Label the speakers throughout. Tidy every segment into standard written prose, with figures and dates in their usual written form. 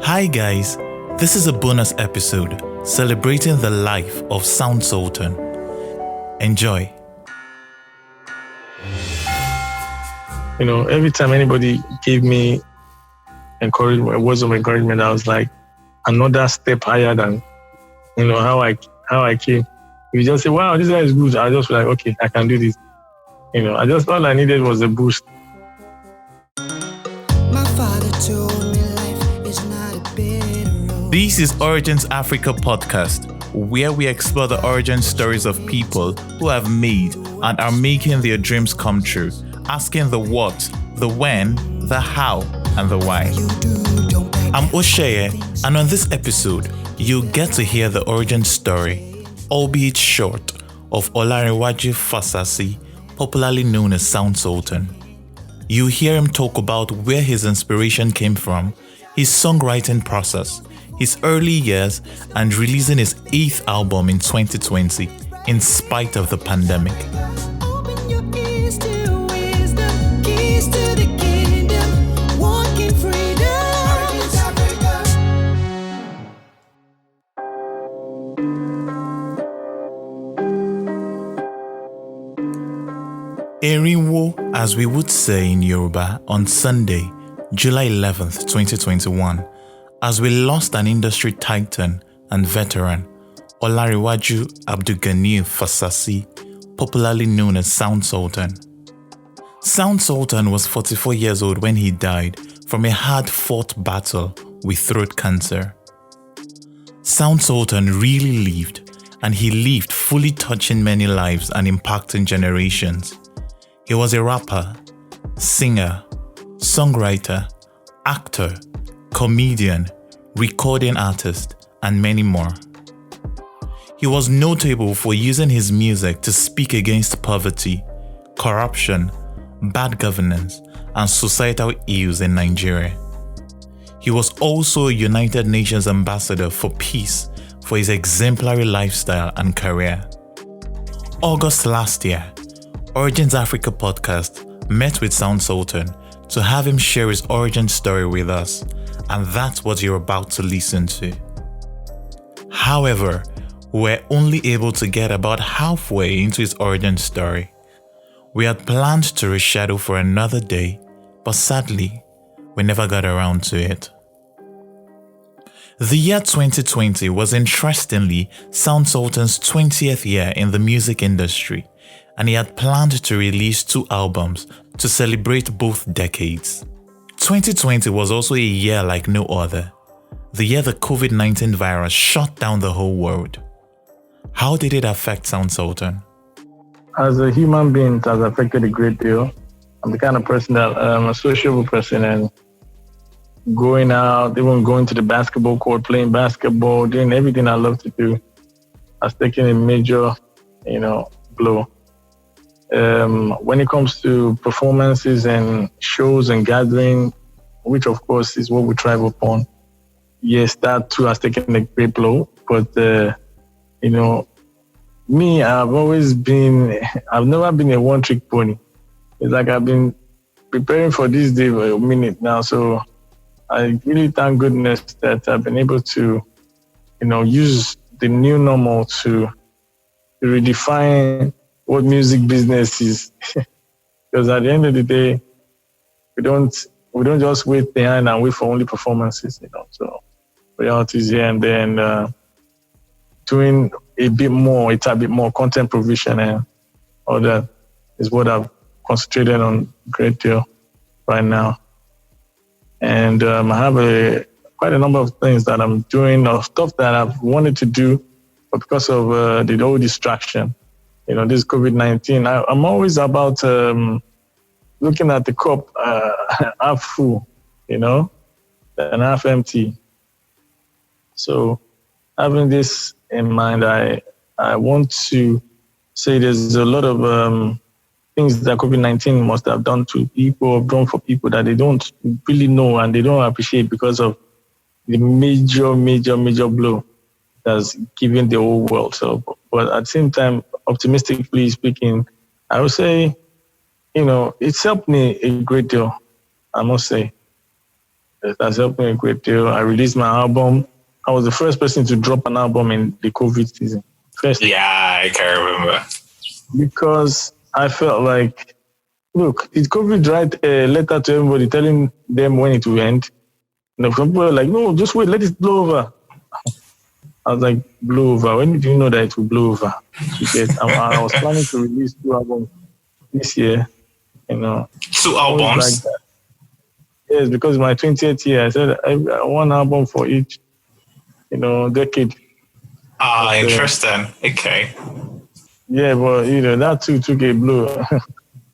Speaker 1: Hi guys, this is a bonus episode celebrating the life of Sound Sultan. Enjoy.
Speaker 2: Every time anybody gave me words of encouragement, I was like another step higher than how I came. You just say, "Wow, this guy is good." I just like, okay, I can do this. I just all I needed was a boost.
Speaker 3: My father told me life is not a bitter road.
Speaker 1: This is Origins Africa podcast, where we explore the origin stories of people who have made and are making their dreams come true, asking the what, the when, the how, and the why. I'm Osheye, and on this episode, you'll get to hear the origin story, albeit short, of Olanrewaju Fasasi, popularly known as Sound Sultan. You hear him talk about where his inspiration came from, his songwriting process, his early years, and releasing his 8th album in 2020, in spite of the pandemic.
Speaker 3: Open your ears to wisdom, keys to the kingdom, walk in freedom. Origins Africa.
Speaker 1: Erinwo, as we would say in Yoruba, on Sunday, July 11th, 2021, as we lost an industry titan and veteran, Olanrewaju Abdul-Ganiu Fasasi, popularly known as Sound Sultan. Sound Sultan was 44 years old when he died from a hard-fought battle with throat cancer. Sound Sultan really lived, and he lived fully touching many lives and impacting generations. He was a rapper, singer, songwriter, actor, comedian, recording artist, and many more. He was notable for using his music to speak against poverty, corruption, bad governance, and societal ills in Nigeria. He was also a United Nations ambassador for peace for his exemplary lifestyle and career. August last year, Origins Africa podcast met with Sound Sultan to have him share his origin story with us, and that's what you're about to listen to. However, we're only able to get about halfway into his origin story. We had planned to reschedule for another day, but sadly, we never got around to it. The year 2020 was interestingly Sound Sultan's 20th year in the music industry, and he had planned to release 2 albums to celebrate both decades. 2020 was also a year like no other, the year the COVID-19 virus shut down the whole world. How did it affect Sound Sultan?
Speaker 2: As a human being, it has affected a great deal. I'm the kind of person that I'm a sociable person, and going out, even going to the basketball court, playing basketball, doing everything I love to do, has taken a major, blow. When it comes to performances and shows and gathering, which of course is what we thrive upon, yes, that too has taken a great blow. But, me, I've never been a one-trick pony. It's like I've been preparing for this day for a minute now. So I really thank goodness that I've been able to, use the new normal to redefine what music business is. Because at the end of the day, we don't just wait behind and wait for only performances, So royalties here and then doing a bit more content provision and all that is what I've concentrated on a great deal right now. And I have quite a number of things that I'm doing, or stuff that I've wanted to do, but because of the whole distraction, this COVID-19, I'm always about looking at the cup half full, and half empty. So having this in mind, I want to say there's a lot of things that COVID-19 must have done to people, done for people that they don't really know and they don't appreciate because of the major blow that's given the whole world. So, but at the same time, optimistically speaking, I would say, it's helped me a great deal, I must say. That's helped me a great deal. I released my album. I was the first person to drop an album in the COVID season. First.
Speaker 1: Yeah, I can remember.
Speaker 2: Because I felt like, look, did COVID write a letter to everybody telling them when it will end? Some people were like, no, just wait, let it blow over. I was like, blow over? When did you know that it will blow over? Because I was planning to release 2 albums this year,
Speaker 1: 2 albums?
Speaker 2: Like yes, because my 20th year, I said 1 album for each, decade.
Speaker 1: Interesting. Okay.
Speaker 2: Yeah, but, that too took a blow.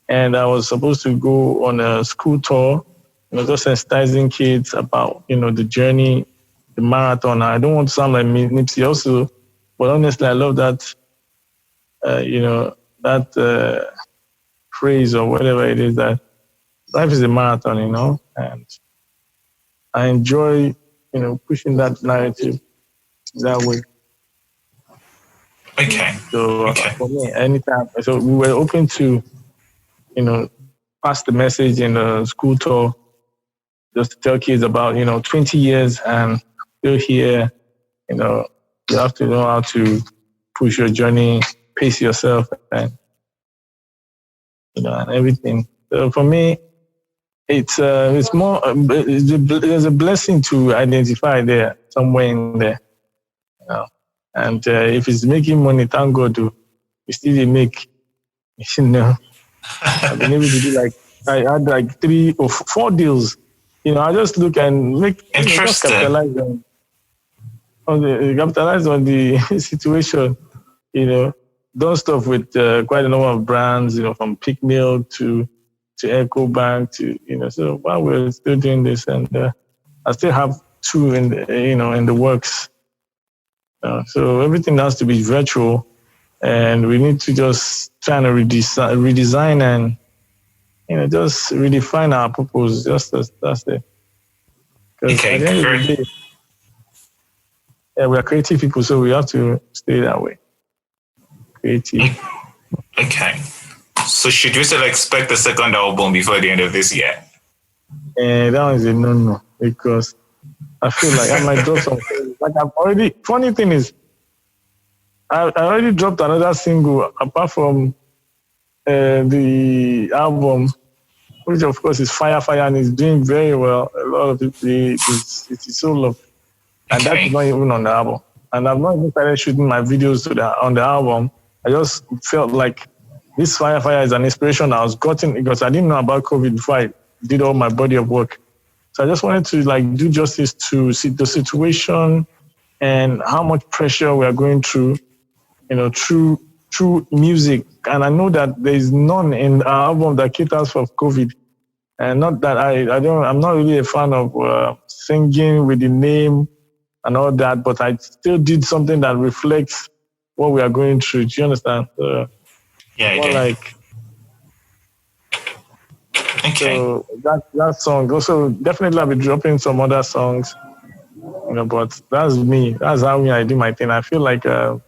Speaker 2: And I was supposed to go on a school tour, just sensitizing kids about, the journey, the marathon. I don't want to sound like Nipsey also, but honestly, I love that, that phrase or whatever it is, that life is a marathon, and I enjoy, pushing that narrative that way.
Speaker 1: Okay.
Speaker 2: So for me, anytime, so we were open to, pass the message in a school tour, just to tell kids about, 20 years and still here, you have to know how to push your journey, pace yourself, and, and everything. So for me, it's more, there's a blessing to identify there, somewhere in there, and if it's making money, thank God, we still make, I've been able to do I had like 3 or 4 deals. I just look and make, just capitalize on the situation, done stuff with quite a number of brands, from Pick Milk to Echo Bank to, so while we're still doing this, and I still have 2 in the works. So everything has to be virtual, and we need to just try to redesign and, just redefine our purpose. That's it.
Speaker 1: Okay,
Speaker 2: at the end of the day, we are creative people, so we have to stay that way. Creative.
Speaker 1: Okay. So should we still expect the second album before the end of this year?
Speaker 2: That one is a no, because I feel like I might drop some things. Funny thing is, I already dropped another single apart from the album, which of course is Fire, and is doing very well. A lot of people, it's so loved. And that is not even on the album. And I've not even started shooting my videos on the album. I just felt like this Fire is an inspiration I was gotten because I didn't know about COVID before I did all my body of work. So I just wanted to do justice to see the situation and how much pressure we are going through, through music. And I know that there is none in our album that caters for COVID. And not that I'm not really a fan of singing with the name and all that, but I still did something that reflects what we are going through. Do you understand?
Speaker 1: Yeah, I do. Okay.
Speaker 2: So that song. Also, definitely I'll be dropping some other songs, but that's me. That's how I do my thing. I feel like the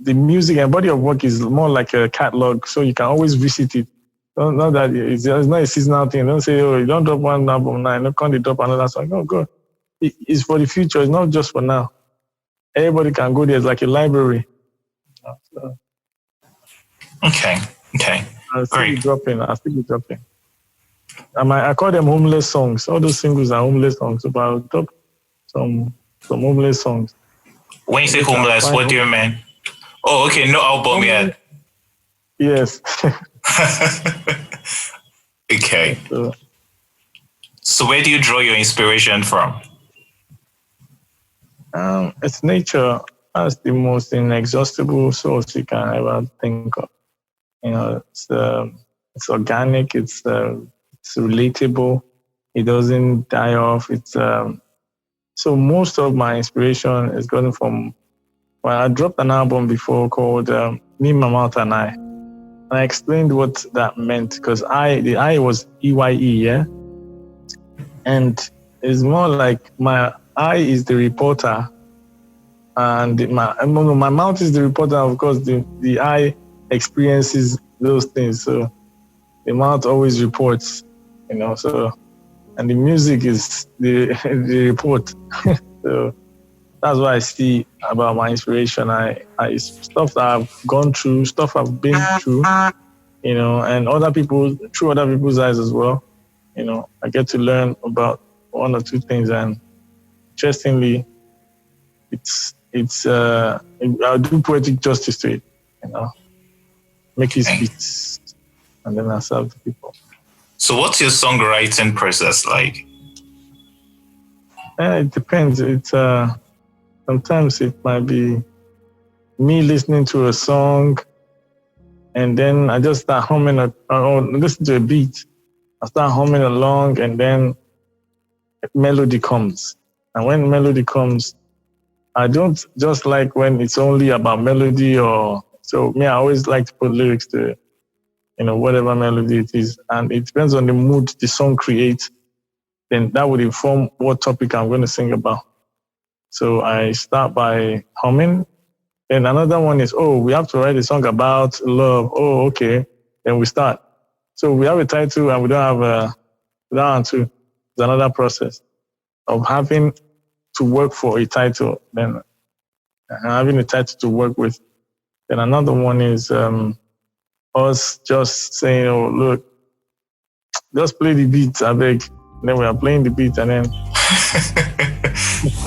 Speaker 2: music and body of work is more like a catalog, so you can always visit it. Not that it's not a seasonal thing. Don't say, you don't drop one album now, you can't drop another song. No, go. It's for the future. It's not just for now. Everybody can go there. It's like a library. So,
Speaker 1: Okay.
Speaker 2: I'll still be dropping. I call them homeless songs. All those singles are homeless songs. So I'll drop some homeless songs.
Speaker 1: When you say homeless, what do you mean? Oh, okay. No album yet.
Speaker 2: Yes.
Speaker 1: Okay. So where do you draw your inspiration from?
Speaker 2: It's nature. That's the most inexhaustible source you can ever think of. It's organic. It's relatable. It doesn't die off. So most of my inspiration is gotten from. Well, I dropped an album before called Me, My Mouth, and I. And I explained what that meant because the I was EYE, yeah? And it's more like my I is the reporter and my mouth is the reporter. Of course, the I experiences those things. So the mouth always reports, so and the music is the the report. So that's what I see about my inspiration. I stuff that I've gone through, stuff I've been through, and other people through other people's eyes as well. I get to learn about one or two things, and interestingly, I'll do poetic justice to it, make it sweet, and then I serve the people.
Speaker 1: So what's your songwriting process like?
Speaker 2: It depends. Sometimes it might be me listening to a song, and then I just start humming or listen to a beat. I start humming along, and then melody comes. And when melody comes, I don't just like when it's only about melody so me, I always like to put lyrics to, whatever melody it is. And it depends on the mood the song creates. Then that would inform what topic I'm going to sing about. So I start by humming. Then another one is, we have to write a song about love. Oh, okay. Then we start. So we have a title and we don't have that one too. It's another process of having to work for a title, then having a title to work with. Then another one is us just saying, look, just play the beat, I beg. And then we are playing the beat, and then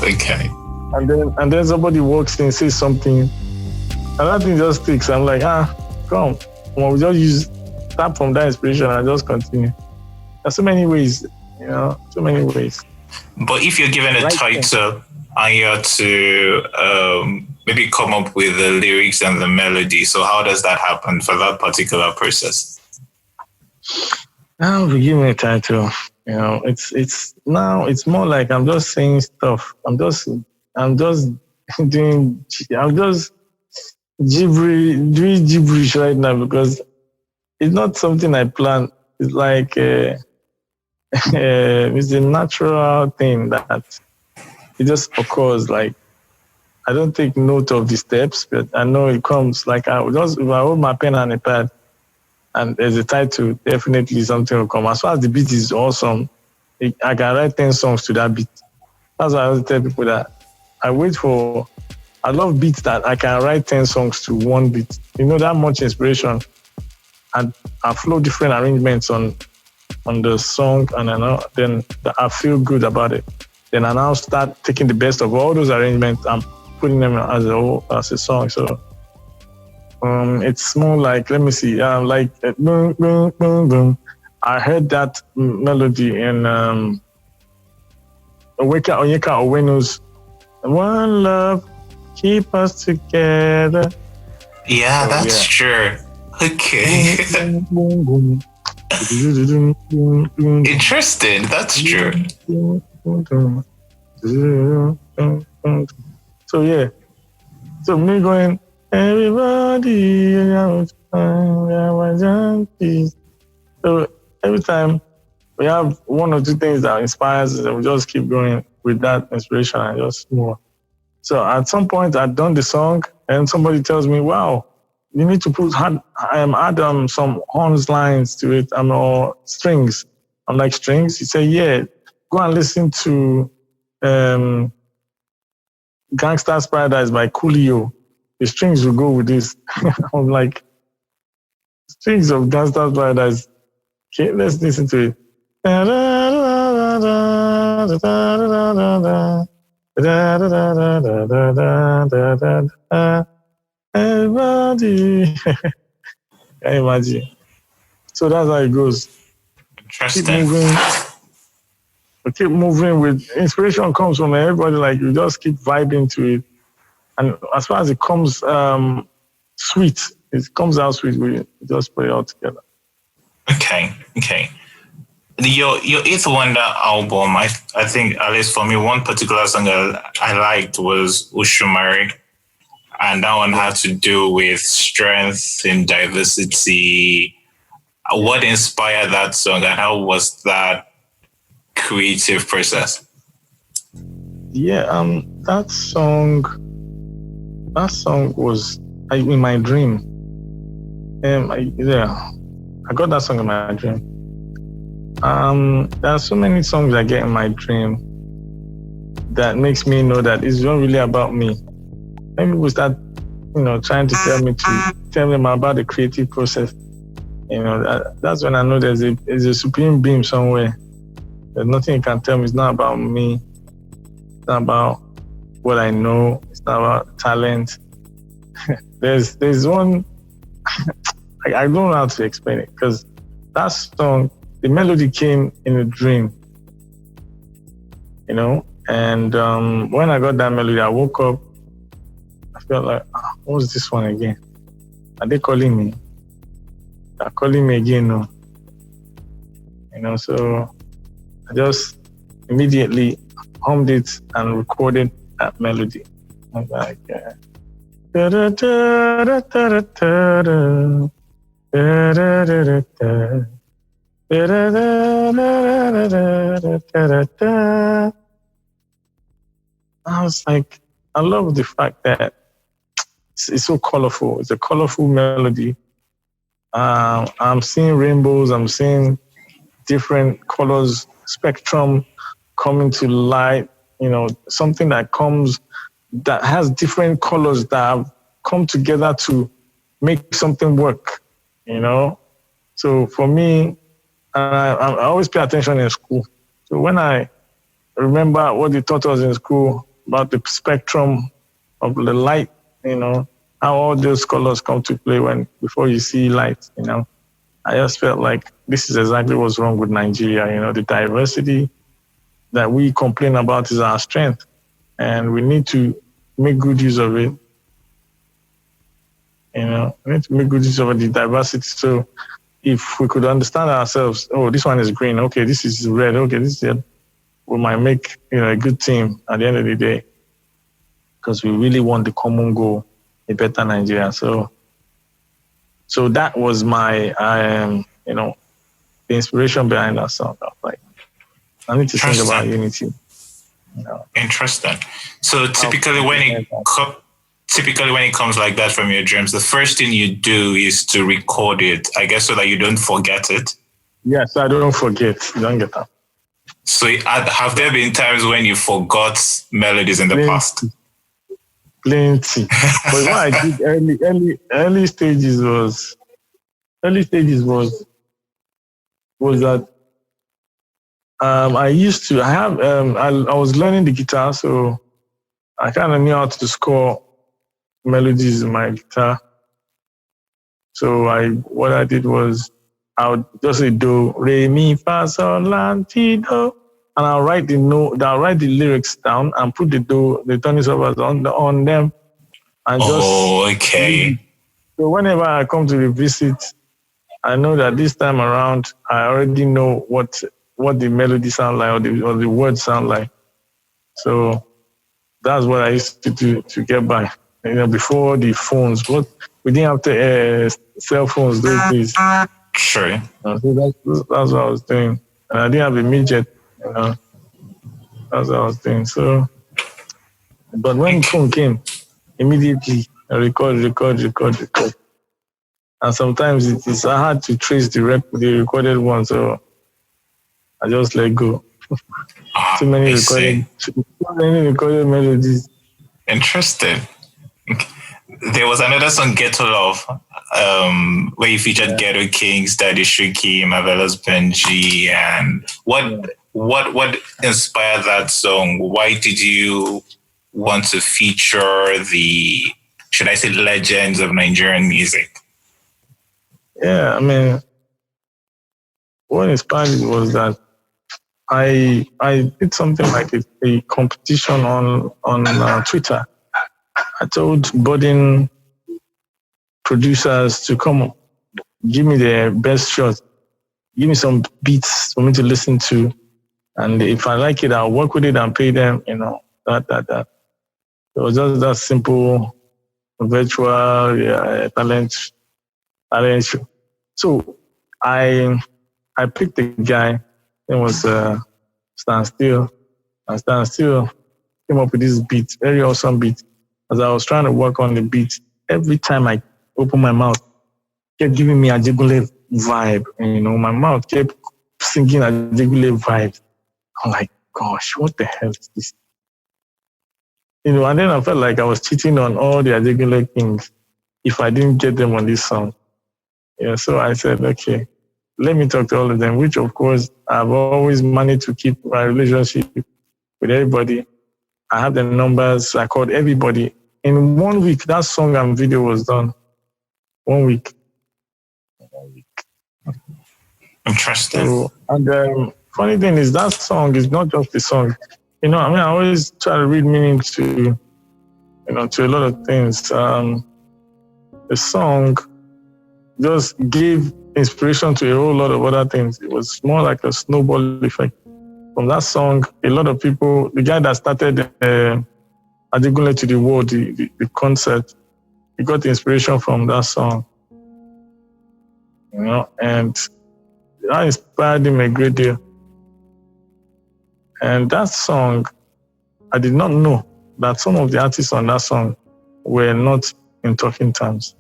Speaker 1: Okay.
Speaker 2: And then somebody walks in, says something, and that thing just sticks. I'm like, come. Well, we just tap from that inspiration and just continue. There's so many ways, so many ways.
Speaker 1: But if you're given a title and you're to maybe come up with the lyrics and the melody, so how does that happen for that particular process?
Speaker 2: Now we give me a title. It's more like I'm just saying stuff. I'm just doing gibberish right now because it's not something I plan. It's like it's a natural thing that it just occurs. Like I don't take note of the steps, but I know it comes. Like if I hold my pen and a pad, and there's a title, definitely something will come. As far as the beat is awesome, I can write 10 songs to that beat. That's why I always tell people that I love beats that I can write 10 songs to one beat. That much inspiration, and I flow different arrangements on the song, and then I feel good about it. Then I now start taking the best of all those arrangements and putting them as a song. So it's more like, let me see, like boom, boom, boom, boom. I heard that melody in Onyeka Owenu's One Love Keep Us Together.
Speaker 1: Yeah, that's true. Okay. Interesting. That's true.
Speaker 2: So yeah. So me going, everybody out. So every time we have one or two things that inspires us, and we just keep going with that inspiration and just move on. So at some point I'd done the song and somebody tells me, wow, you need to add some horns lines to it or strings. I'm like, strings? He said, yeah, go and listen to Gangsta's Paradise by Coolio. The strings will go with this. I'm like, strings of Gangsta's Paradise. Okay, let's listen to it. Everybody. Can you imagine? So that's how it goes.
Speaker 1: Interesting.
Speaker 2: Keep moving with inspiration comes from everybody. Like you just keep vibing to it. And as far as it comes sweet, it comes out sweet. We just put it all together.
Speaker 1: Okay. Your Eighth Wonder album, I think, at least for me, one particular song I liked was Ushumari. And that one had to do with strength in diversity. What inspired that song and how was that creative process?
Speaker 2: Yeah, that song was in my dream. I got that song in my dream. There are so many songs I get in my dream that makes me know that it's not really about me. When people start, trying to tell them about the creative process, that's when I know there's a supreme being somewhere. There's nothing you can tell me. It's not about me. It's not about what I know. It's not about talent. There's one, I don't know how to explain it, because that song, the melody came in a dream, and when I got that melody, I woke up, I felt like, what was this one again? Are they calling me? They're calling me again, no. So I just immediately hummed it and recorded that melody. I was like, I was like, I love the fact that it's so colorful. It's a colorful melody. I'm seeing rainbows. I'm seeing different colors, spectrum coming to light. Something that has different colors that have come together to make something work. So for me, I always pay attention in school. So when I remember what they taught us in school about the spectrum of the light, how all those colors come to play before you see light, I just felt like this is exactly what's wrong with Nigeria. The diversity that we complain about is our strength, and we need to make good use of it. We need to make good use of the diversity. So if we could understand ourselves, this one is green, okay, this is red, okay, this is it, we might make a good team at the end of the day, because we really want the common goal, a better Nigeria. So that was my, the inspiration behind that song. I was like, I need to think about unity.
Speaker 1: Interesting. So typically when it comes like that from your dreams, the first thing you do is to record it, I guess, so that you don't forget it.
Speaker 2: Yes, I don't forget. You don't get that.
Speaker 1: So have there been times when you forgot melodies in the past?
Speaker 2: Plenty. But what I did early stages was that I was learning the guitar, so I kind of knew how to score melodies in my guitar. So what I did was I would just say do, re, mi, fa, sol, la, ti, do, and I'll write the lyrics down and put the tonisovers on them, and
Speaker 1: okay.
Speaker 2: So whenever I come to revisit, I know that this time around I already know what the melody sound like or the words sound like. So that's what I used to do to get by. Before the phones, we didn't have cell phones those days.
Speaker 1: Sure.
Speaker 2: So that's what I was doing. And I didn't have a midget. That's what I was doing. So, but when the phone came, immediately I record. And sometimes it is hard to trace the recorded one, so I just let go. Too many recorded melodies.
Speaker 1: Interesting. There was another song, Ghetto Love, where you featured Ghetto Kings, Daddy Shuki, Marvelous Benji, and what inspired that song? Why did you want to feature the, should I say, legends of Nigerian music?
Speaker 2: Yeah, I mean, what inspired it was that I did something like a competition on Twitter. I told budding producers to come give me their best shot, give me some beats for me to listen to, and if I like it, I'll work with it and pay them. That. It was just that simple, virtual talent show. So I picked the guy. It was Stand Still. And Stand Still came up with this beat, very awesome beat. As I was trying to work on the beat, every time I opened my mouth, kept giving me a Jigule vibe. My mouth kept singing Ajegule vibes. I'm like, gosh, what the hell is this? You know, and then I felt like I was cheating on all the Ajegule kings if I didn't get them on this song. Yeah, so I said, okay, let me talk to all of them, which of course I've always managed to keep my relationship with everybody. I have the numbers. I called everybody. In 1 week, that song and video was done. 1 week.
Speaker 1: Interesting.
Speaker 2: So, and the funny thing is that song is not just the song. You know, I mean, I always try to read meaning to, you know, to a lot of things. The song just gave inspiration to a whole lot of other things. It was more like a snowball effect. From that song, a lot of people, the guy that started Adigule to the World, the concert, he got the inspiration from that song. You know, and that inspired him a great deal. And that song, I did not know that some of the artists on that song were not in talking terms.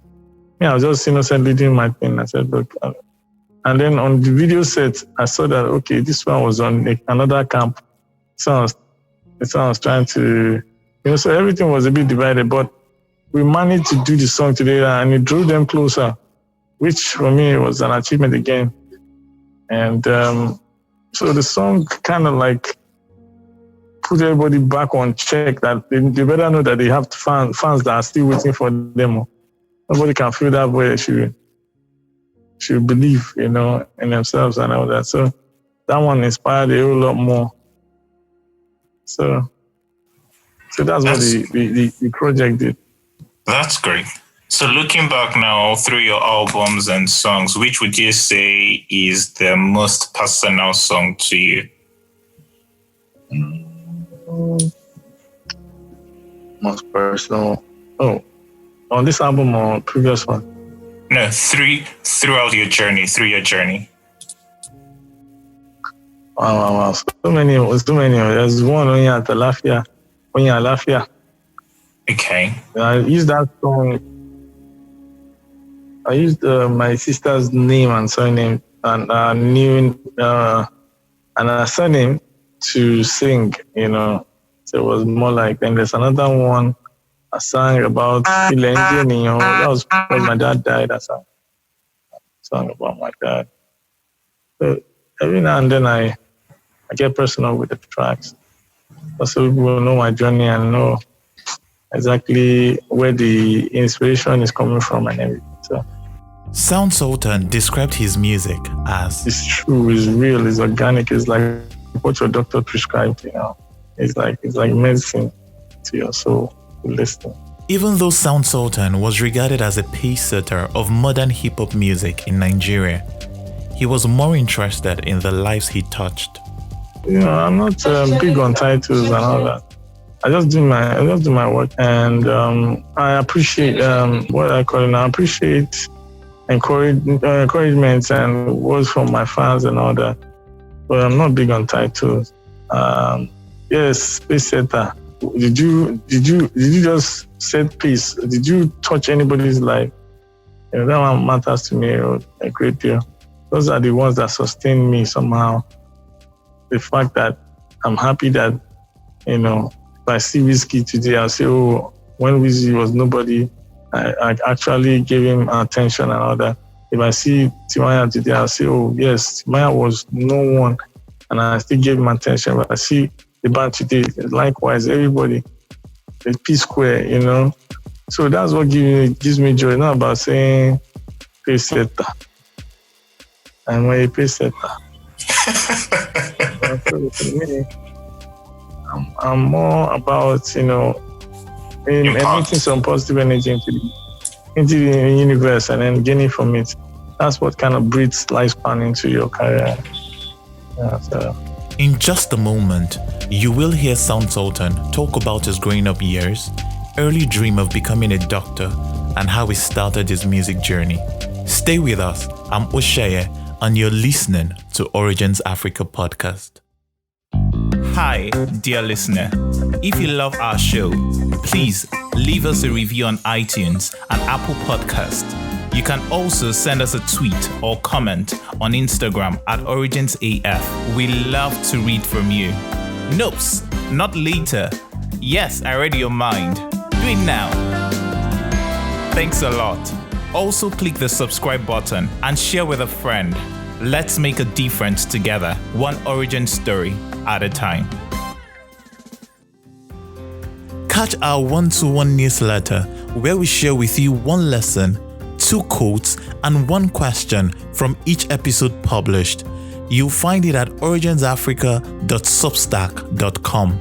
Speaker 2: I was just innocently doing my thing. I said, look, and then on the video set, I saw that, okay, this one was on another camp. So I was trying to, you know, so everything was a bit divided, but we managed to do the song together and it drew them closer, which for me was an achievement again. And so the song kind of like put everybody back on check that they better know that they have fans that are still waiting for them. Nobody can feel that way. Should believe, you know, in themselves and all that. So that one inspired a whole lot more. So that's what the project did.
Speaker 1: That's great. So looking back now through your albums and songs, which would you say is the most personal song to you?
Speaker 2: Most personal. Oh, on this album or previous one?
Speaker 1: No, throughout your journey, through your journey.
Speaker 2: Wow. So many. There's one when you're at Lafia.
Speaker 1: Okay.
Speaker 2: I used that song. I used my sister's name and surname and her surname to sing, you know. So it was more like, then there's another one I sang about Ilenjini, you know. That was when my dad died. I sang about my dad. So every now and then I get personal with the tracks. So people will know my journey and know exactly where the inspiration is coming from and everything. So
Speaker 1: Sound Sultan described his music as
Speaker 2: it's true, it's real, it's organic, it's like what your doctor prescribed, you know. It's like medicine to your soul to listen.
Speaker 1: Even though Sound Sultan was regarded as a pace-setter of modern hip-hop music in Nigeria, he was more interested in the lives he touched.
Speaker 2: You know, I'm not big on titles and all that. I just do my work, and I appreciate what I call it. I appreciate encouragement and words from my fans and all that. But I'm not big on titles. Yes, pace setter. Did you just set pace? Did you touch anybody's life? You know, that one matters to me a great deal. Those are the ones that sustain me somehow. The fact that I'm happy that, you know, if I see Whiskey today, I'll say, oh, when Whiskey was nobody, I actually gave him attention and all that. If I see Timaya today, I'll say, oh, yes, Timaya was no one, and I still gave him attention. But I see the band today, likewise, everybody, the P-Square, you know. So that's what gives me joy. Not about saying pace setter. I'm a pace setter. So for me, I'm more about, you know, emitting some positive energy into the universe and then gaining from it. That's what kind of breeds lifespan into your career. Yeah, so.
Speaker 1: In just a moment, you will hear Sound Sultan talk about his growing up years, early dream of becoming a doctor, and how he started his music journey. Stay with us. I'm Osheye, and you're listening to Origins Africa podcast. Hi, dear listener. If you love our show, please leave us a review on iTunes and Apple Podcast. You can also send us a tweet or comment on Instagram at OriginsAF. We love to read from you. Nope, not later. Yes, I read your mind. Do it now. Thanks a lot. Also click the subscribe button and share with a friend. Let's make a difference together, one origin story at a time. Catch our one-to-one newsletter where we share with you one lesson, 2 quotes, and 1 question from each episode published. You'll find it at originsafrica.substack.com.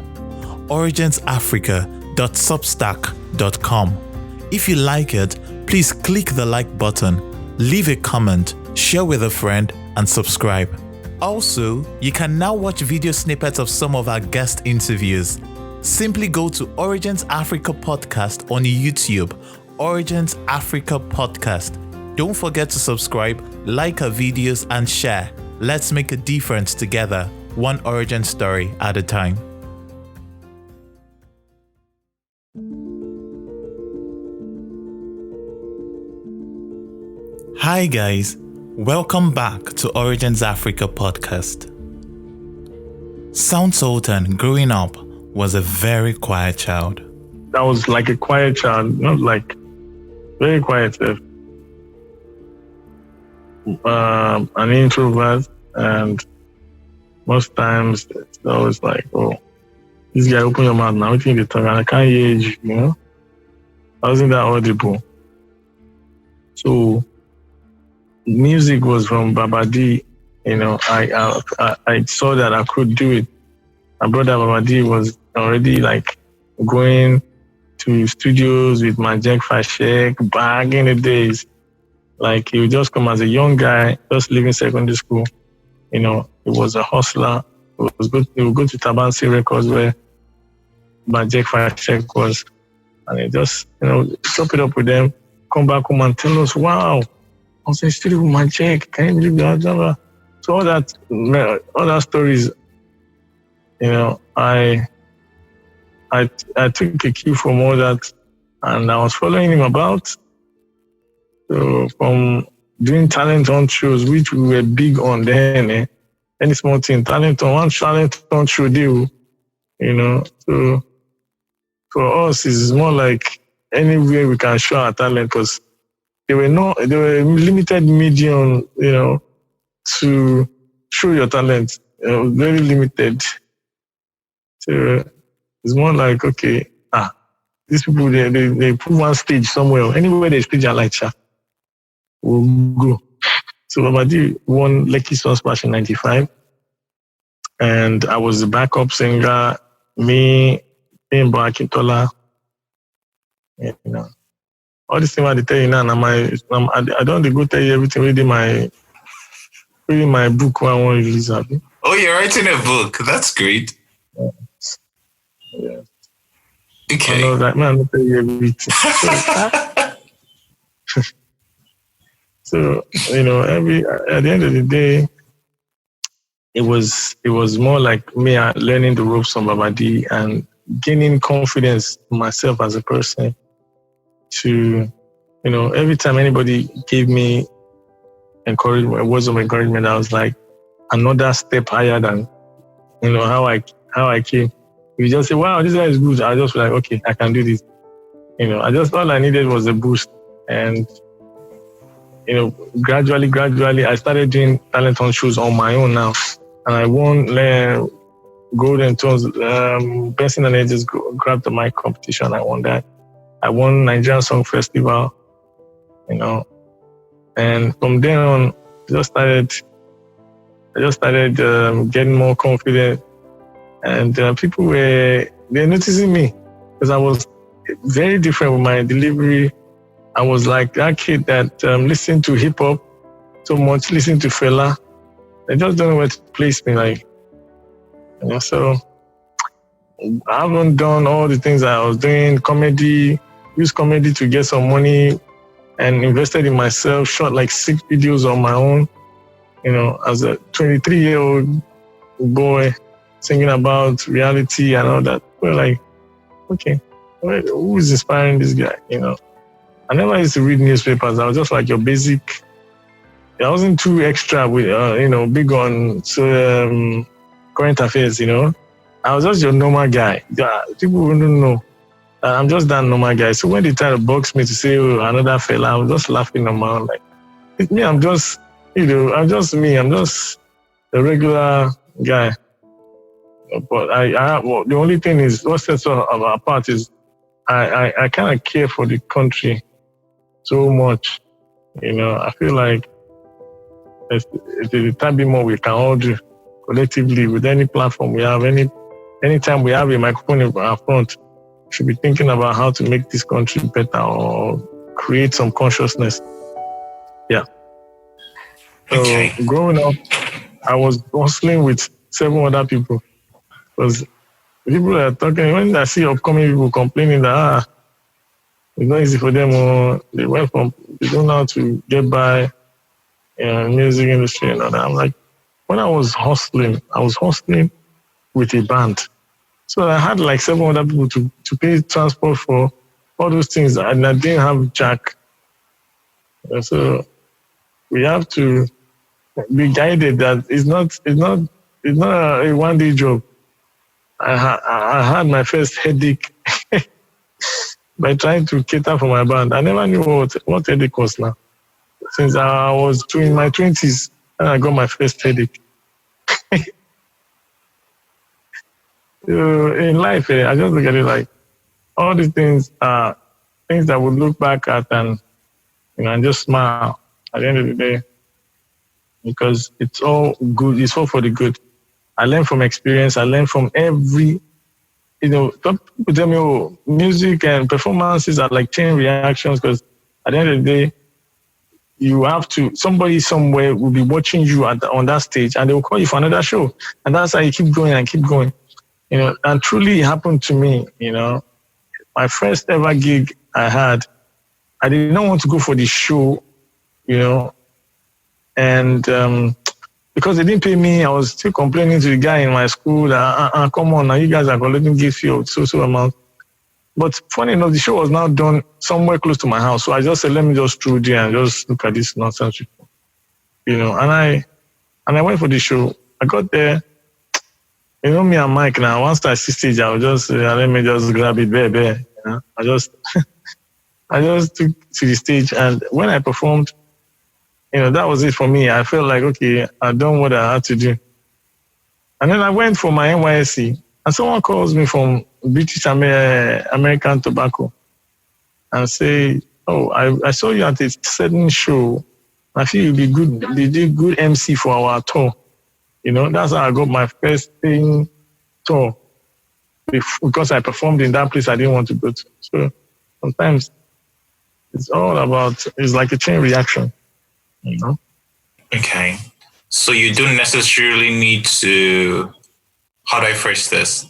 Speaker 1: originsafrica.substack.com. If you like it, please click the like button, leave a comment, share with a friend, and subscribe. Also, you can now watch video snippets of some of our guest interviews. Simply go to Origins Africa Podcast on YouTube, Origins Africa Podcast. Don't forget to subscribe, like our videos, and share. Let's make a difference together, one origin story at a time. Hi guys, welcome back to Origins Africa Podcast. Sound Sultan, growing up, was a very quiet child.
Speaker 2: I was like a quiet child, not like very quiet. An introvert, and most times it's always like, oh, this guy, open your mouth now, open the tongue, and I can't hear you, you know? I wasn't that audible. So music was from Babadi, you know. I saw that I could do it. My brother Babadi was already like going to studios with my Jack Fashek back in the days. Like he would just come as a young guy, just leaving secondary school. You know, he was a hustler. He would go to Tabansi Records where my Jack Fashek was, and he just, you know, chop it up with them, come back home and tell us, wow, I was in the studio with my Jack. Can you believe that? So all that stories, you know, I took a cue from all that, and I was following him about. So from doing talent hunt shows, which we were big on then, any small thing, one talent hunt show deal, you know. So for us, it's more like anywhere we can show our talent, because there were limited medium, you know, to show your talent. Very limited. So it's more like, okay, these people, they put one stage somewhere. Anywhere they stage a light shot, we'll go. So Babadi won Lekki Sun Splash in 95. And I was the backup singer, me and Akintola. You know, all this thing I tell you now, I don't go tell you everything within my book when I want to release it.
Speaker 1: Oh, you're writing a book. That's great.
Speaker 2: Yeah.
Speaker 1: Okay.
Speaker 2: I know that, man, I'll tell you everything. So, you know, at the end of the day, it was more like me learning the ropes from Babadi and gaining confidence in myself as a person to, you know, every time anybody gave me encouragement, words of encouragement, I was like another step higher than, you know, how I came. You just say, wow, this guy is good. I just was like, okay, I can do this. You know, all I needed was a boost. And, you know, gradually, I started doing talent hunt shows on my own now. And I won Golden Tones, Benson and I just grabbed the mic competition. I won that. I won Nigerian Song Festival, you know. And from then on, I just started getting more confident. And people they're noticing me because I was very different with my delivery. I was like that kid that listened to hip hop so much, listened to Fela. I just don't know where to place me. Like, you know, so I haven't done all the things that I was doing. Used comedy to get some money, and invested in myself. Shot like 6 videos on my own. You know, as a 23-year-old boy singing about reality and all that. We're like, okay, who is inspiring this guy? You know, I never used to read newspapers. I was just like your basic. I wasn't too extra with, big on current affairs, I was just your normal guy. Yeah, people wouldn't know. I'm just that normal guy. So when they try to box me to say, oh, another fella, I'm just laughing on my own. Like, it's me, I'm just, I'm just me. I'm just a regular guy. But the only thing is, what sets us apart is I kind of care for the country so much. I feel like it's a time bit more we can all do collectively with any platform we have, anytime we have a microphone in our front, we should be thinking about how to make this country better or create some consciousness. Yeah. So growing up, I was hustling with 7 other people. Because people are talking, when I see upcoming people complaining that it's not easy for them, or they don't know how to get by music industry and all that. I'm like, when I was hustling with a band. So I had like 7 other people to pay transport for all those things, and I didn't have jack. And so we have to be guided that it's not a one-day job. I had my first headache by trying to cater for my band. I never knew what headache was now. Since I was in my 20s, and I got my first headache. In life, I just look at it like all these things are things that we look back at and just smile at the end of the day, because it's all good. It's all for the good. I learn from experience. I learn from every, some people tell me, oh, music and performances are like chain reactions, because at the end of the day, you have to, somebody somewhere will be watching you on that stage and they will call you for another show. And that's how you keep going and keep going. And truly it happened to me, my first ever gig I had, I did not want to go for the show, and because they didn't pay me, I was still complaining to the guy in my school that, come on, now you guys are collecting gift fee of so amount. But funny enough, the show was now done somewhere close to my house. So I just said, let me just through there and just look at this nonsense, and I went for the show. I got there. Me and Mike now, once I see stage, I was just, let me just grab it, baby. I just took to the stage, and when I performed, that was it for me. I felt like, okay, I've done what I had to do. And then I went for my NYSC, and someone calls me from British American Tobacco and say, oh, I saw you at a certain show. I feel you'll be good. They did good MC for our tour. That's how I got my first thing tour, because I performed in that place I didn't want to go to. So sometimes it's like a chain reaction,
Speaker 1: Okay. So you don't necessarily need to, how do I phrase this?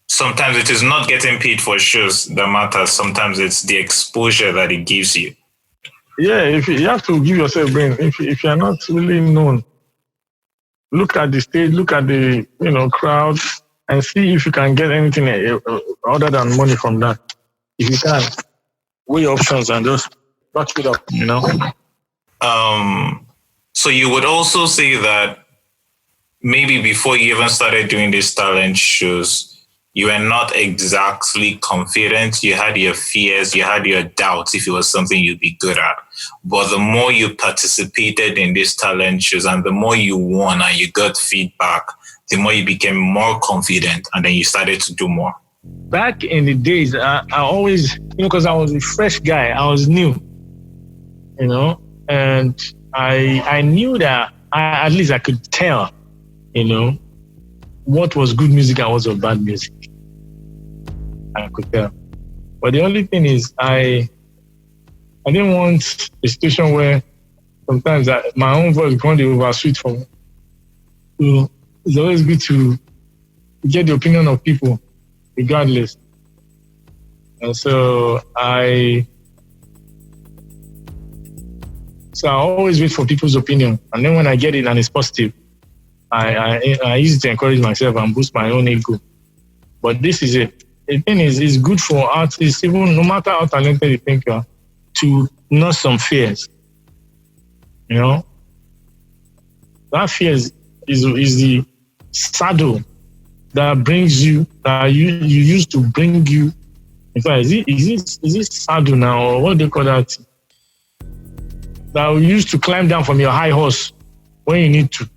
Speaker 1: Sometimes it is not getting paid for shows that matters. Sometimes it's the exposure that it gives you.
Speaker 2: Yeah, if you have to give yourself brain. If you're not really known, look at the stage, look at the crowd, and see if you can get anything other than money from that. If you can, weigh options and just batch it up.
Speaker 1: So you would also say that maybe before you even started doing these talent shows, you were not exactly confident. You had your fears, you had your doubts if it was something you'd be good at. But the more you participated in these talent shows and the more you won and you got feedback, the more you became more confident and then you started to do more.
Speaker 2: Back in the days, I always, because I was a fresh guy, I was new, and I knew that at least I could tell, what was good music and what was bad music. I could tell. But the only thing is, I didn't want a situation where sometimes my own voice becomes the oversweet for me. So it's always good to get the opinion of people, regardless. And so I always wait for people's opinion. And then when I get it and it's positive, I use it to encourage myself and boost my own ego. But this is it. the thing is, it's good for artists, even no matter how talented you think you are, to nurse some fears. You know, that fear is the saddle that brings you, that you used to bring you. In fact, is it saddle now, or what do they call that? That we used to climb down from your high horse when you need to.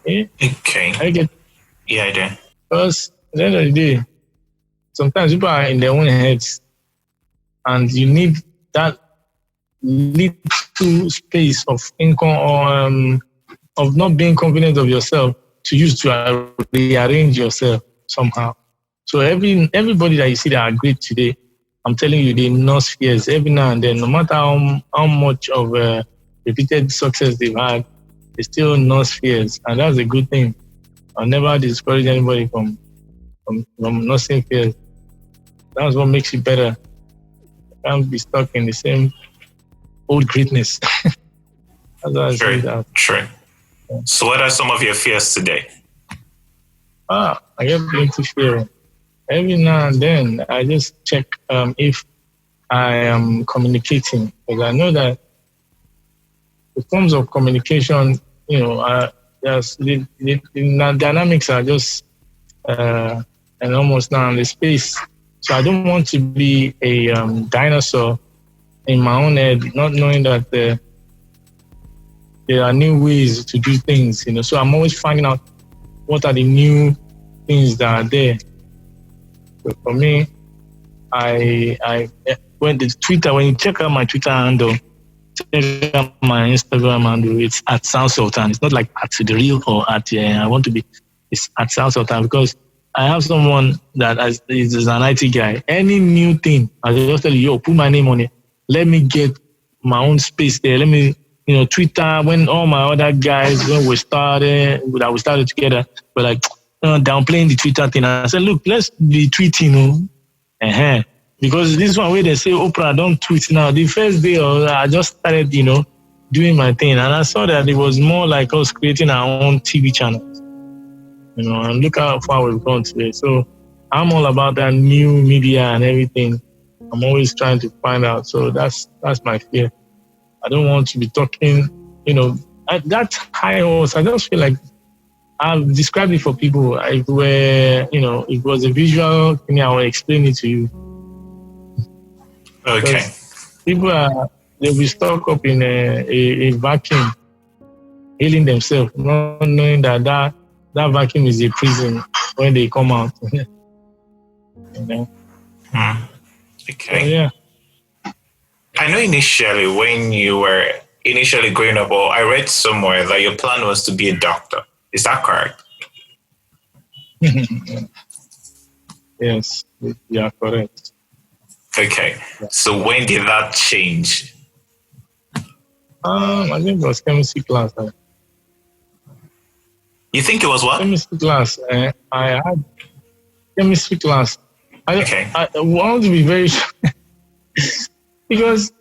Speaker 1: Okay.
Speaker 2: I get.
Speaker 1: Yeah, I do.
Speaker 2: Because at the end of the day, sometimes people are in their own heads, and you need that little space of income or of not being confident of yourself to use to rearrange yourself somehow. So everybody that you see that are great today, I'm telling you, they nurse fears every now and then. No matter how much of repeated success they've had, they still nurse fears, and that's a good thing. I'll never discourage anybody from nursing fears. That's what makes you better. You can't be stuck in the same old greatness. That's why I say that.
Speaker 1: True. So what are some of your fears today?
Speaker 2: I get plenty fear. Every now and then, I just check if I am communicating, because I know that the forms of communication, the dynamics are just enormous now in the space. So I don't want to be a dinosaur in my own head, not knowing that there are new ways to do things. So I'm always finding out what are the new things that are there. So for me, when you check out my Twitter handle, check out my Instagram handle, it's at Sound Sultan. It's not like at the real or at I want to be. It's at Sound Sultan because I have someone that is an IT guy. Any new thing, I just tell you, put my name on it. Let me get my own space there. Let me, Twitter, when all my other guys, when we started together, we're like, downplaying the Twitter thing. I said, look, let's be tweeting, because this one where they say, Oprah, don't tweet now. The first day I just started, doing my thing. And I saw that it was more like us creating our own TV channels, and look how far we've gone today. So I'm all about that new media and everything. I'm always trying to find out. So that's my fear. I don't want to be talking, at that high horse. I just feel like I've described it for people. It was a visual thing. I will explain it to you.
Speaker 1: Okay.
Speaker 2: People they'll be stuck up in a vacuum, healing themselves, not knowing that vacuum is a prison when they come out.
Speaker 1: Okay.
Speaker 2: So, yeah.
Speaker 1: I know initially when you were growing up, or I read somewhere that your plan was to be a doctor. Is that correct?
Speaker 2: Yes, you are correct.
Speaker 1: Okay. So when did that change?
Speaker 2: I think it was chemistry class.
Speaker 1: You think it was what?
Speaker 2: Chemistry class. I had chemistry class.
Speaker 1: Okay.
Speaker 2: I want to be very sure because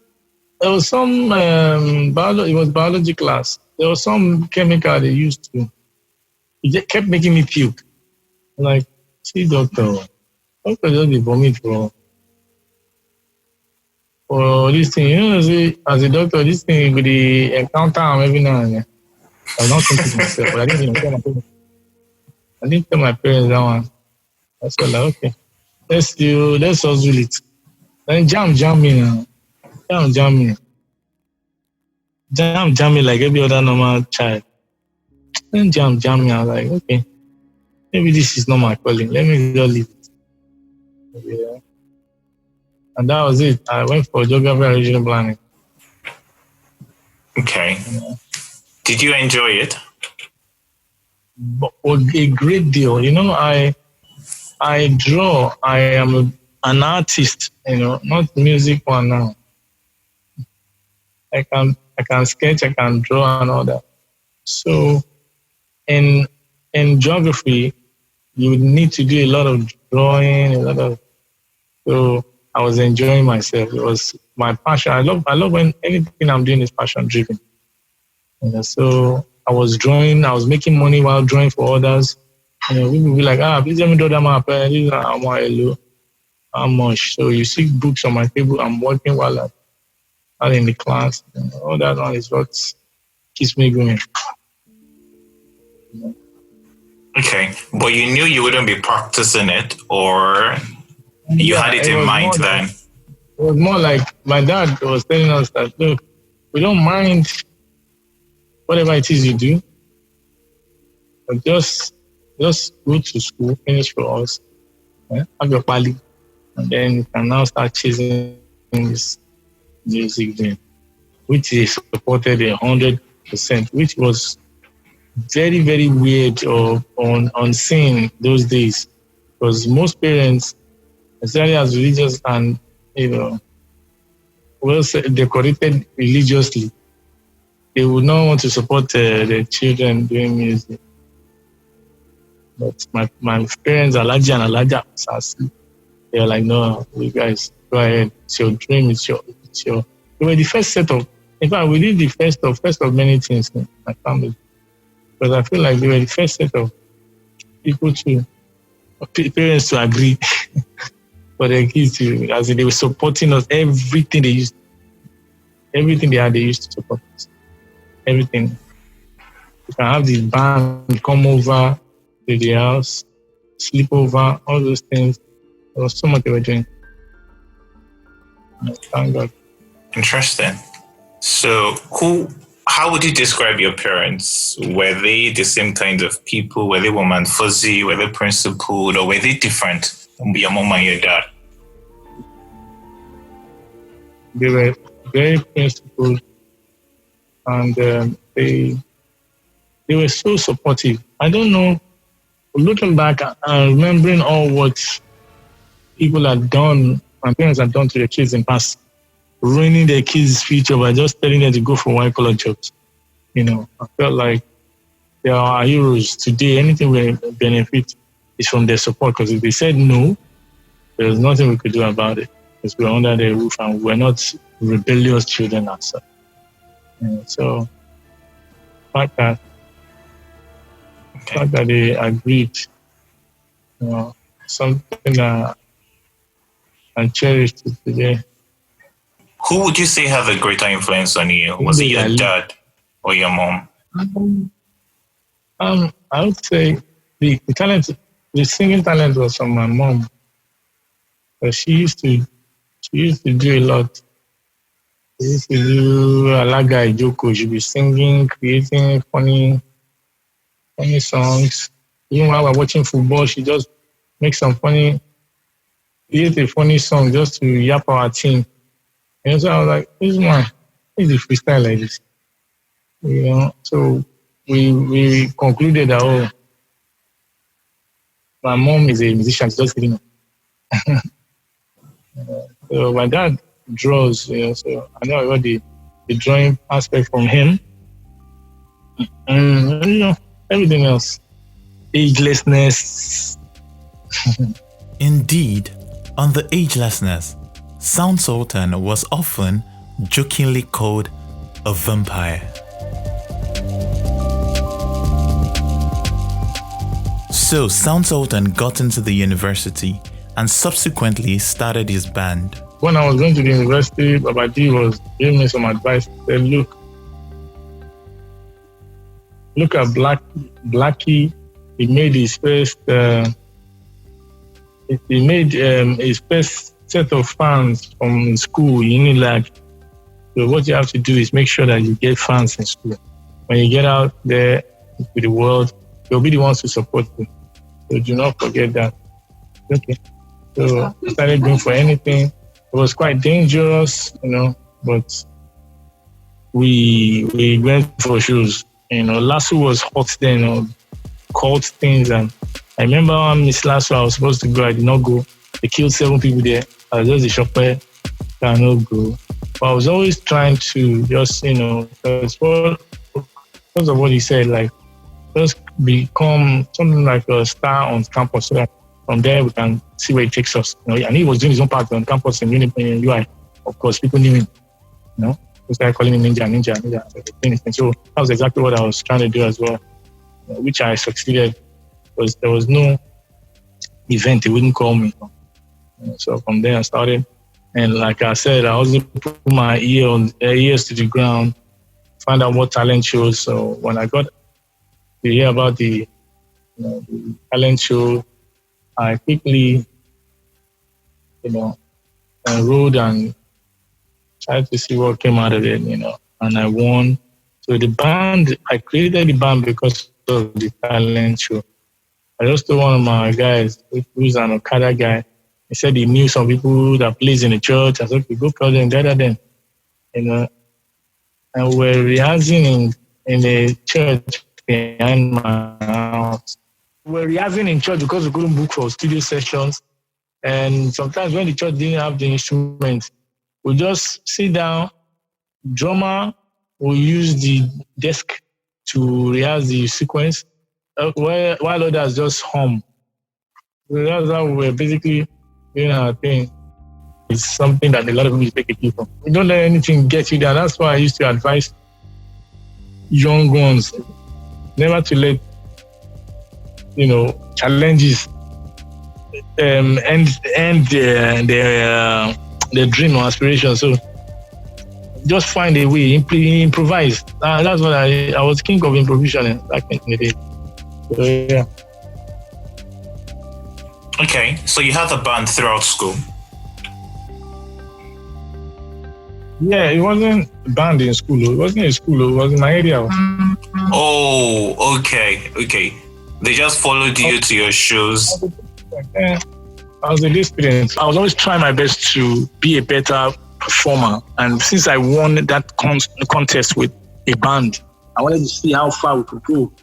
Speaker 2: there was some it was biology class. There was some chemical they used to. It just kept making me puke. I'm like, see, doctor just be vomit for this thing. As a doctor, this thing with the encounter every now and then. I was not thinking to myself, but I didn't tell my parents. I didn't tell my parents that one. I said, like, okay, let's do it. Then jam me now. Jam me like every other normal child. Then jam me. I was like, okay, maybe this is not my calling. Let me just leave it. Yeah. And that was it. I went for geography and regional planning.
Speaker 1: Okay.
Speaker 2: Yeah.
Speaker 1: Did you enjoy it?
Speaker 2: But a great deal. I draw. I am an artist. Not music one now. I can sketch. I can draw and all that. So, in geography, you would need to do a lot of drawing, So I was enjoying myself. It was my passion. I love when anything I'm doing is passion driven. So I was drawing. I was making money while drawing for others. People be like, please let me do that, my parents. How much? So you see books on my table. I'm working while I'm out in the class. All that one is what keeps me going.
Speaker 1: Okay, but you knew you wouldn't be practicing it, or you had it in mind then?
Speaker 2: It was more like my dad was telling us that, look, we don't mind whatever it is you do, but just go to school, finish for us, have your pali, and then you can now start chasing this music thing, which is supported 100%, which was very, very weird or unseen those days, because most parents, especially as religious and well decorated religiously, they would not want to support their children doing music. But my parents, Alaji and Alaja Fasasi, they were like, no, you guys, go ahead. It's your dream. It's your. We were the first set of. In fact, we did the first of many things in my family. But I feel like they were the first set of people parents to agree for their kids to, as they were supporting us. Everything they had, they used to support us. Everything. You can have the band come over to the house, sleep over, all those things. There was so much they were doing. Thank God.
Speaker 1: Interesting. So, how would you describe your parents? Were they the same kind of people? Were they warm and fuzzy? Were they principled? Or were they different from your mom and your dad?
Speaker 2: They were very principled, and they were so supportive. I don't know, looking back and remembering all what people had done, my parents had done to their kids in the past, ruining their kids' future by just telling them to go for white-collar jobs. I felt like they are our heroes today. Anything we benefit is from their support, because if they said no, there was nothing we could do about it, because we were under their roof and we're not rebellious children ourselves. So, the fact that they agreed, something that I cherish today.
Speaker 1: Who would you say had a greater influence on you? Was it your dad or your mom?
Speaker 2: I would say the singing talent was from my mom. But she used to do a lot. She used to do Alaga Ijoko. She'd be singing, creating funny songs. Even while we're watching football, she just makes create a funny song just to yap our team. So I was like, this is a freestyle like this. So we concluded that, my mom is a musician, she's just kidding. So my dad draws, so I know I got the drawing aspect from him. And, everything else. Agelessness.
Speaker 1: Indeed, on the agelessness, Sound Sultan was often jokingly called a vampire. So Sound Sultan got into the university and subsequently started his band.
Speaker 2: When I was going to the university, Babaji was giving me some advice. He said, look at Blackie. He made his first set of fans from school, Unilag. So what you have to do is make sure that you get fans in school. When you get out there to the world, they'll be the ones to support you. So do not forget that. Okay. So I started going for anything. It was quite dangerous, but we went for shows. Lasso was hot then, cult things. And I remember when Miss Lasso, I was supposed to go, I did not go. They killed 7 people there. I was just a shopper, cannot go. But I was always trying to just, because of what he said, like, just become something like a star on campus so that from there we can see where it takes us. And he was doing his own part on campus in UI. Of course, people knew him. They started calling him Ninja. So that was exactly what I was trying to do as well, which I succeeded because there was no event, he wouldn't call me. So from there I started. And like I said, I also put my ears to the ground, find out what talent shows. So when I got to hear about the talent show, I quickly, enrolled and tried to see what came out of it, and I won. So I created the band because of the talent show. I just told one of my guys, who's an Okada guy, he said he knew some people that plays in the church. I said, okay, go call them, gather them. And we're rehearsing in a church behind my house. We're rehearsing in church because we couldn't book for studio sessions. And sometimes when the church didn't have the instruments, we just sit down, drummer will use the desk to rehearse the sequence, while others just hum. So that's how we're basically doing our thing. It's something that a lot of people take a cue from. You don't let anything get you down. That's why I used to advise young ones never to let, challenges end their dream or aspiration. So just find a way, improvise. That's what I was king of improvisation back in the day. So, yeah.
Speaker 1: Okay, so you had the band throughout school.
Speaker 2: Yeah, it wasn't a band in school. It wasn't in school. It was in my area.
Speaker 1: Oh, okay. They just followed you to your shows.
Speaker 2: Yeah. I was a good student. I was always trying my best to be a better performer. And since I won that contest with a band, I wanted to see how far we could go,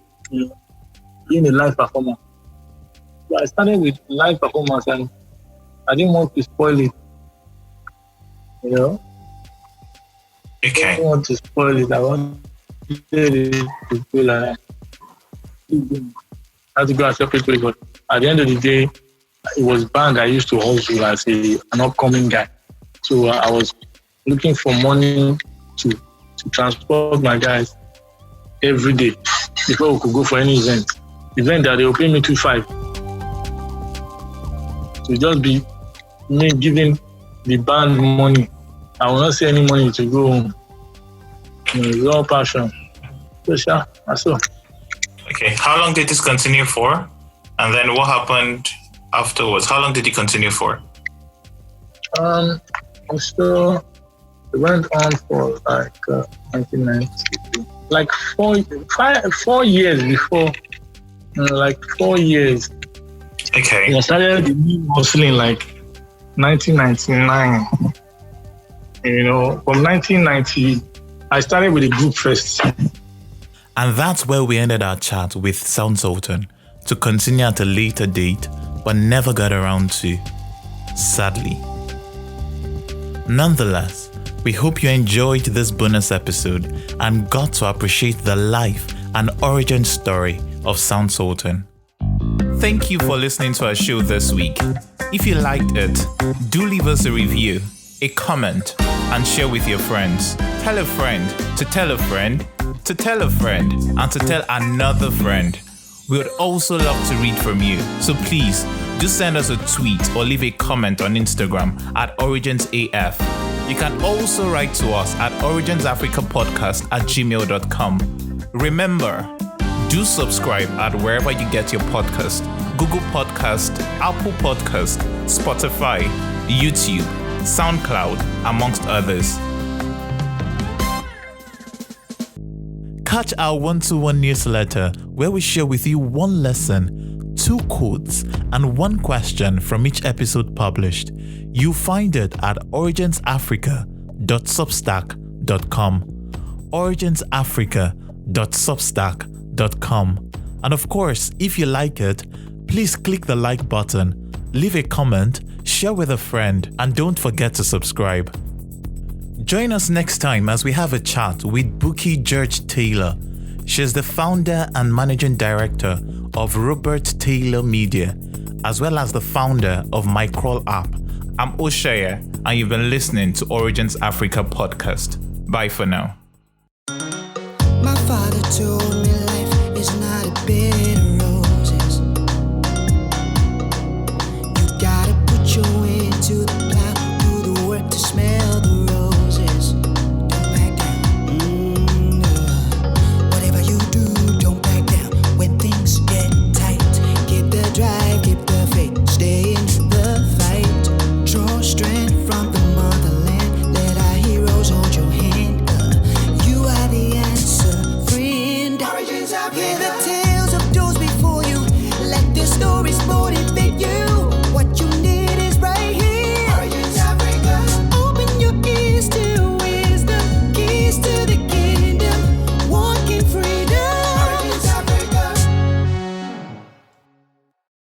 Speaker 2: being a live performer. So I started with live performance and I didn't want to spoil it.
Speaker 1: Okay.
Speaker 2: I didn't want to spoil it. I wanted it to go like I had to go and tell people, but at the end of the day, it was band I used to hustle as an upcoming guy. So I was looking for money to transport my guys every day before we could go for any event that they will pay me 2.5. So just be me giving the band money. I will not see any money to go home. It's all passion. So sure, that's all.
Speaker 1: Okay, how long did this continue for? And then what happened afterwards? How long did it continue for?
Speaker 2: So it went on for like 1990, like 4 years before, like 4 years.
Speaker 1: Okay.
Speaker 2: I started hustling like 1999. From 1990, I started with a group first.
Speaker 1: And that's where we ended our chat with Sound Sultan, to continue at a later date, but never got around to, sadly. Nonetheless, we hope you enjoyed this bonus episode and got to appreciate the life and origin story of Sound Sultan. Thank you for listening to our show this week. If you liked it, do leave us a review, a comment, and share with your friends. Tell a friend to tell a friend to tell a friend and to tell another friend. We would also love to read from you, so please do send us a tweet or leave a comment on Instagram at OriginsAF. You can also write to us at originsafricapodcast@gmail.com. Remember, do subscribe at wherever you get your podcast: Google Podcast, Apple Podcast, Spotify, YouTube, SoundCloud, amongst others. Catch our 1-to-1 newsletter where we share with you one lesson, 2 quotes, and 1 question from each episode published. You'll find it at originsafrica.substack.com. originsafrica.substack.com. And of course, if you like it, please click the like button, leave a comment, share with a friend, and don't forget to subscribe. Join us next time as we have a chat with Buki George Taylor. She's the founder and managing director of Robert Taylor Media, as well as the founder of My Crawl app. I'm Oshaya, and you've been listening to Origins Africa podcast. Bye for now.
Speaker 3: My father told me life is not a bed